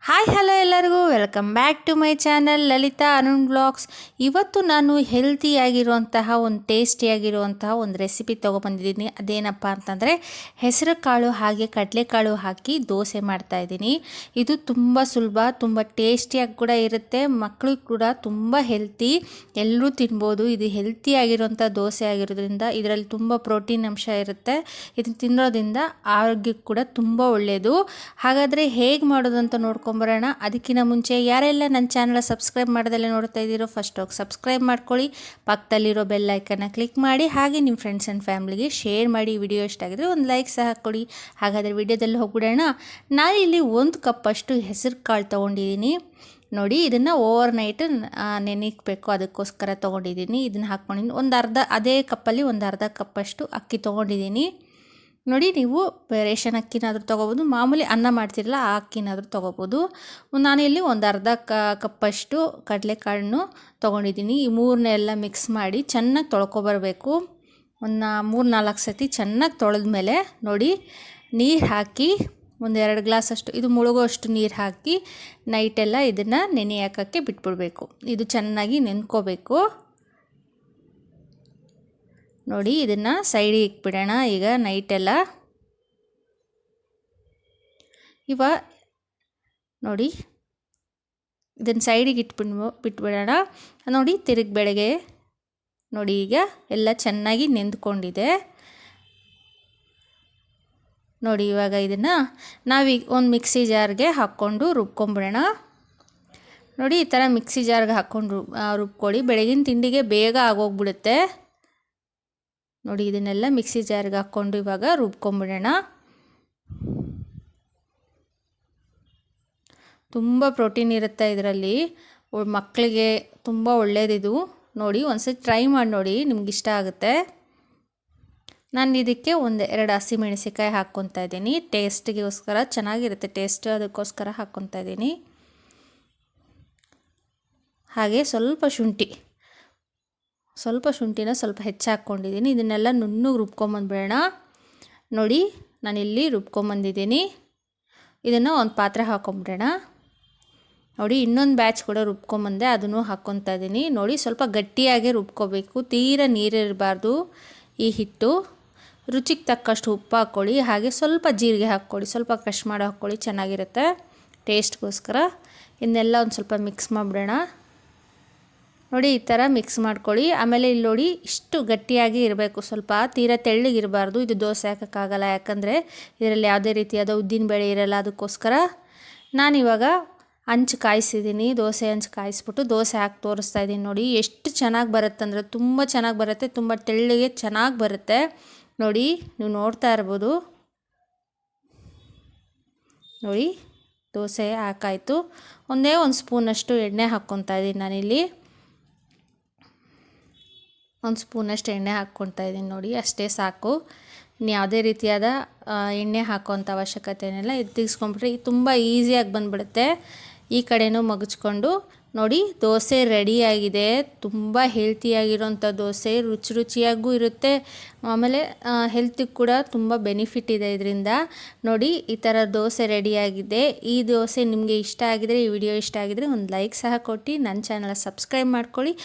Hi hello ಎಲ್ಲರಿಗೂ welcome back to my channel Lalita Arun blogs. ಇವತ್ತು ನಾನು ಹೆಲ್ತಿಯಾಗಿರುವಂತಹ ಒಂದು ಟೇಸ್ಟಿಯಾಗಿರುವಂತಹ ಒಂದು ರೆಸಿಪಿ ತೊಗೊಬಂದಿದ್ದೀನಿ. ಅದೇನಪ್ಪ ಅಂತಂದರೆ ಹೆಸರು ಕಾಳು ಹಾಗೆ ಕಡಲೆಕಾಳು ಹಾಕಿ ದೋಸೆ ಮಾಡ್ತಾಯಿದ್ದೀನಿ. ಇದು ತುಂಬ ಸುಲಭ, ತುಂಬ ಟೇಸ್ಟಿಯಾಗಿ ಕೂಡ ಇರುತ್ತೆ, ಮಕ್ಕಳಿಗೆ ಕೂಡ ತುಂಬ ಹೆಲ್ತಿ, ಎಲ್ಲರೂ ತಿನ್ಬೋದು. ಇದು ಹೆಲ್ತಿಯಾಗಿರುವಂಥ ದೋಸೆ ಆಗಿರೋದ್ರಿಂದ ಇದರಲ್ಲಿ ತುಂಬ ಪ್ರೋಟೀನ್ ಅಂಶ ಇರುತ್ತೆ. ಇದನ್ನು ತಿನ್ನೋದ್ರಿಂದ ಆರೋಗ್ಯಕ್ಕೆ ಕೂಡ ತುಂಬ ಒಳ್ಳೆಯದು. ಹಾಗಾದರೆ ಹೇಗೆ ಮಾಡೋದು ಅಂತ ನೋಡ್ಕೊಂಬರೋಣ. ಅದಕ್ಕಿಂತ ಮುಂಚೆ ಯಾರೆಲ್ಲ ನನ್ನ ಚಾನಲ್ ಸಬ್ಸ್ಕ್ರೈಬ್ ಮಾಡೋದಲ್ಲೇ ನೋಡ್ತಾ ಇದ್ದೀರೋ ಫಸ್ಟ್ ಹೋಗಿ ಸಬ್ಸ್ಕ್ರೈಬ್ ಮಾಡ್ಕೊಳ್ಳಿ, ಪಕ್ಕದಲ್ಲಿರೋ ಬೆಲ್ ಐಕನ್ನ ಕ್ಲಿಕ್ ಮಾಡಿ, ಹಾಗೆ ನಿಮ್ಮ ಫ್ರೆಂಡ್ಸ್ ಆ್ಯಂಡ್ ಫ್ಯಾಮ್ಲಿಗೆ ಶೇರ್ ಮಾಡಿ. ವಿಡಿಯೋ ಇಷ್ಟ ಆಗಿದ್ರೆ ಒಂದು ಲೈಕ್ ಸಹ ಕೊಡಿ. ಹಾಗಾದರೆ ವಿಡಿಯೋದಲ್ಲಿ ಹೋಗ್ಬಿಡೋಣ. ನಾನಿಲ್ಲಿ 1 ಕಪ್ಪಷ್ಟು ಹೆಸರು ಕಾಳು ತೊಗೊಂಡಿದ್ದೀನಿ. ನೋಡಿ, ಇದನ್ನು ಓವರ್ ನೈಟ್ ನೆನೆಯಬೇಕು, ಅದಕ್ಕೋಸ್ಕರ ತೊಗೊಂಡಿದ್ದೀನಿ. ಇದನ್ನು ಹಾಕ್ಕೊಂಡಿದ್ದೀನಿ. ಅದೇ ಕಪ್ಪಲ್ಲಿ ಒಂದು ಅರ್ಧ ಕಪ್ಪಷ್ಟು ಅಕ್ಕಿ ತೊಗೊಂಡಿದ್ದೀನಿ. ನೋಡಿ, ನೀವು ರೇಷನ್ ಅಕ್ಕಿನಾದರೂ ತೊಗೋಬೋದು, ಮಾಮೂಲಿ ಅನ್ನ ಮಾಡ್ತಿರಲ್ಲ ಆ ಅಕ್ಕಿನಾದರೂ ತೊಗೋಬೋದು. ನಾನಿಲ್ಲಿ ಒಂದು ಅರ್ಧ ಕಪ್ಪಷ್ಟು ಕಡಲೆಕಾಳನ್ನು ತೊಗೊಂಡಿದ್ದೀನಿ. ಈ ಮೂರನ್ನೆಲ್ಲ ಮಿಕ್ಸ್ ಮಾಡಿ ಚೆನ್ನಾಗಿ ತೊಳ್ಕೊಬರಬೇಕು. ಒಂದು 3-4 ಸತಿ ಚೆನ್ನಾಗಿ ತೊಳೆದ್ಮೇಲೆ ನೋಡಿ, ನೀರು ಹಾಕಿ ಒಂದು 2 ಗ್ಲಾಸಷ್ಟು, ಇದು ಮುಳುಗೋಷ್ಟು ನೀರು ಹಾಕಿ ನೈಟೆಲ್ಲ ಇದನ್ನು ನೆನೆಯೋಕ್ಕೆ ಬಿಟ್ಬಿಡಬೇಕು. ಇದು ಚೆನ್ನಾಗಿ ನೆನ್ಕೋಬೇಕು. ನೋಡಿ, ಇದನ್ನು ಸೈಡಿಗೆ ಇಟ್ಬಿಡೋಣ. ಈಗ ನೈಟೆಲ್ಲ ನೋಡಿ, ಇದನ್ನು ಸೈಡಿಗೆ ಬಿಟ್ಬಿಡೋಣ. ನೋಡಿ, ತಿರುಗಿ ಬೆಳಗ್ಗೆ ನೋಡಿ, ಈಗ ಎಲ್ಲ ಚೆನ್ನಾಗಿ ನೆಂದ್ಕೊಂಡಿದೆ. ನೋಡಿ, ಇವಾಗ ಇದನ್ನು ನಾವೀಗ ಒಂದು ಮಿಕ್ಸಿ ಜಾರ್ಗೆ ಹಾಕ್ಕೊಂಡು ರುಬ್ಕೊಂಬಿಡೋಣ. ನೋಡಿ, ಈ ಥರ ಮಿಕ್ಸಿ ಜಾರ್ಗೆ ಹಾಕ್ಕೊಂಡು ರುಬ್ಕೊಳ್ಳಿ. ಬೆಳಗಿನ ತಿಂಡಿಗೆ ಬೇಗ ಆಗೋಗ್ಬಿಡುತ್ತೆ. ನೋಡಿ, ಇದನ್ನೆಲ್ಲ ಮಿಕ್ಸಿ ಜಾರ್ಗೆ ಹಾಕ್ಕೊಂಡು ಇವಾಗ ರುಬ್ಕೊಂಬಿಡೋಣ. ತುಂಬ ಪ್ರೋಟೀನ್ ಇರುತ್ತೆ ಇದರಲ್ಲಿ, ಮಕ್ಕಳಿಗೆ ತುಂಬ ಒಳ್ಳೆಯದಿದು. ನೋಡಿ, ಒಂದ್ಸತಿ ಟ್ರೈ ಮಾಡಿ ನೋಡಿ, ನಿಮ್ಗೆ ಇಷ್ಟ ಆಗುತ್ತೆ. ನಾನು ಇದಕ್ಕೆ 1-2 ಹಸಿಮೆಣಸಿಕಾಯಿ ಹಾಕ್ಕೊತಾ ಇದ್ದೀನಿ. ಟೇಸ್ಟಿಗೋಸ್ಕರ ಚೆನ್ನಾಗಿರುತ್ತೆ ಟೇಸ್ಟ್, ಅದಕ್ಕೋಸ್ಕರ ಹಾಕ್ಕೊತಾ ಇದ್ದೀನಿ. ಹಾಗೆ ಸ್ವಲ್ಪ ಶುಂಠಿನ ಸ್ವಲ್ಪ ಹೆಚ್ಚು ಹಾಕ್ಕೊಂಡಿದ್ದೀನಿ. ಇದನ್ನೆಲ್ಲ ನುಣ್ಣಗೆ ರುಬ್ಕೊಂಬಂದ್ಬಿಡೋಣ. ನೋಡಿ, ನಾನಿಲ್ಲಿ ರುಬ್ಕೊಂಬಂದಿದ್ದೀನಿ. ಇದನ್ನು ಒಂದು ಪಾತ್ರೆ ಹಾಕ್ಕೊಂಬಿಡೋಣ. ನೋಡಿ, ಇನ್ನೊಂದು ಬ್ಯಾಚ್ ಕೂಡ ರುಬ್ಕೊಂಬಂದೆ, ಅದನ್ನು ಹಾಕ್ಕೊತಾ ಇದ್ದೀನಿ. ನೋಡಿ, ಸ್ವಲ್ಪ ಗಟ್ಟಿಯಾಗಿ ರುಬ್ಕೋಬೇಕು, ತೀರ ನೀರಿರಬಾರ್ದು ಈ ಹಿಟ್ಟು. ರುಚಿಗೆ ತಕ್ಕಷ್ಟು ಉಪ್ಪು ಹಾಕ್ಕೊಳ್ಳಿ, ಹಾಗೆ ಸ್ವಲ್ಪ ಜೀರಿಗೆ ಹಾಕ್ಕೊಳ್ಳಿ, ಸ್ವಲ್ಪ ಕ್ರಷ್ ಮಾಡಿ ಹಾಕ್ಕೊಳ್ಳಿ, ಚೆನ್ನಾಗಿರುತ್ತೆ ಟೇಸ್ಟ್ಗೋಸ್ಕರ. ಇದನ್ನೆಲ್ಲ ಒಂದು ಸ್ವಲ್ಪ ಮಿಕ್ಸ್ ಮಾಡಿಬಿಡೋಣ. ನೋಡಿ, ಈ ಥರ ಮಿಕ್ಸ್ ಮಾಡ್ಕೊಳ್ಳಿ. ಆಮೇಲೆ ಇಲ್ಲಿ ನೋಡಿ, ಇಷ್ಟು ಗಟ್ಟಿಯಾಗಿ ಇರಬೇಕು, ಸ್ವಲ್ಪ ತೀರ ತೆಳ್ಳಗಿರಬಾರ್ದು. ಇದು ದೋಸೆ ಹಾಕೋಕ್ಕಾಗಲ್ಲ, ಯಾಕಂದರೆ ಇದರಲ್ಲಿ ಯಾವುದೇ ರೀತಿಯಾದ ಉದ್ದಿನಬೇಳೆ ಇರಲ್ಲ. ಅದಕ್ಕೋಸ್ಕರ ನಾನಿವಾಗ ಹಂಚು ಕಾಯಿಸಿದ್ದೀನಿ, ದೋಸೆ ಹಂಚು ಕಾಯಿಸ್ಬಿಟ್ಟು ದೋಸೆ ಹಾಕಿ ತೋರಿಸ್ತಾ ಇದ್ದೀನಿ. ನೋಡಿ, ಎಷ್ಟು ಚೆನ್ನಾಗಿ ಬರುತ್ತೆ ಅಂದರೆ ತುಂಬ ಚೆನ್ನಾಗಿ ಬರುತ್ತೆ, ತುಂಬ ತೆಳ್ಳಗೆ ಚೆನ್ನಾಗಿ ಬರುತ್ತೆ. ನೋಡಿ, ನೀವು ನೋಡ್ತಾ ಇರ್ಬೋದು. ನೋಡಿ, ದೋಸೆ ಹಾಕಾಯಿತು. ಒಂದೇ ಒಂದು ಸ್ಪೂನಷ್ಟು ಎಣ್ಣೆ ಹಾಕ್ಕೊತಾ ಇದ್ದೀನಿ ನಾನಿಲ್ಲಿ. 1 ಸ್ಪೂನಷ್ಟು ಎಣ್ಣೆ ಹಾಕ್ಕೊತಾ ಇದ್ದೀನಿ. ನೋಡಿ, ಅಷ್ಟೇ ಸಾಕು. ಇನ್ನು ಯಾವುದೇ ರೀತಿಯಾದ ಎಣ್ಣೆ ಹಾಕೋವಂಥ ಅವಶ್ಯಕತೆ ಏನಿಲ್ಲ. ಇದು ತೆಗೆಸ್ಕೊಂಡ್ಬಿಟ್ರೆ ತುಂಬ ಈಸಿಯಾಗಿ ಬಂದುಬಿಡುತ್ತೆ. ಈ ಕಡೆನೂ ಮಗಚ್ಕೊಂಡು ನೋಡಿ, ದೋಸೆ ರೆಡಿಯಾಗಿದೆ. ತುಂಬ ಹೆಲ್ತಿಯಾಗಿರೋಂಥ ದೋಸೆ, ರುಚಿಯಾಗೂ ಇರುತ್ತೆ, ಆಮೇಲೆ ಹೆಲ್ತಿಗೆ ಕೂಡ ತುಂಬ ಬೆನಿಫಿಟ್ ಇದೆ ಇದರಿಂದ. ನೋಡಿ, ಈ ಥರ ದೋಸೆ ರೆಡಿಯಾಗಿದೆ. ಈ ದೋಸೆ ನಿಮಗೆ ಇಷ್ಟ ಆಗಿದರೆ, ಈ ವಿಡಿಯೋ ಇಷ್ಟ ಆಗಿದರೆ ಒಂದು ಲೈಕ್ ಸಹ ಕೊಟ್ಟು ನನ್ನ ಚಾನಲ್ ಸಬ್ಸ್ಕ್ರೈಬ್ ಮಾಡ್ಕೊಳ್ಳಿ.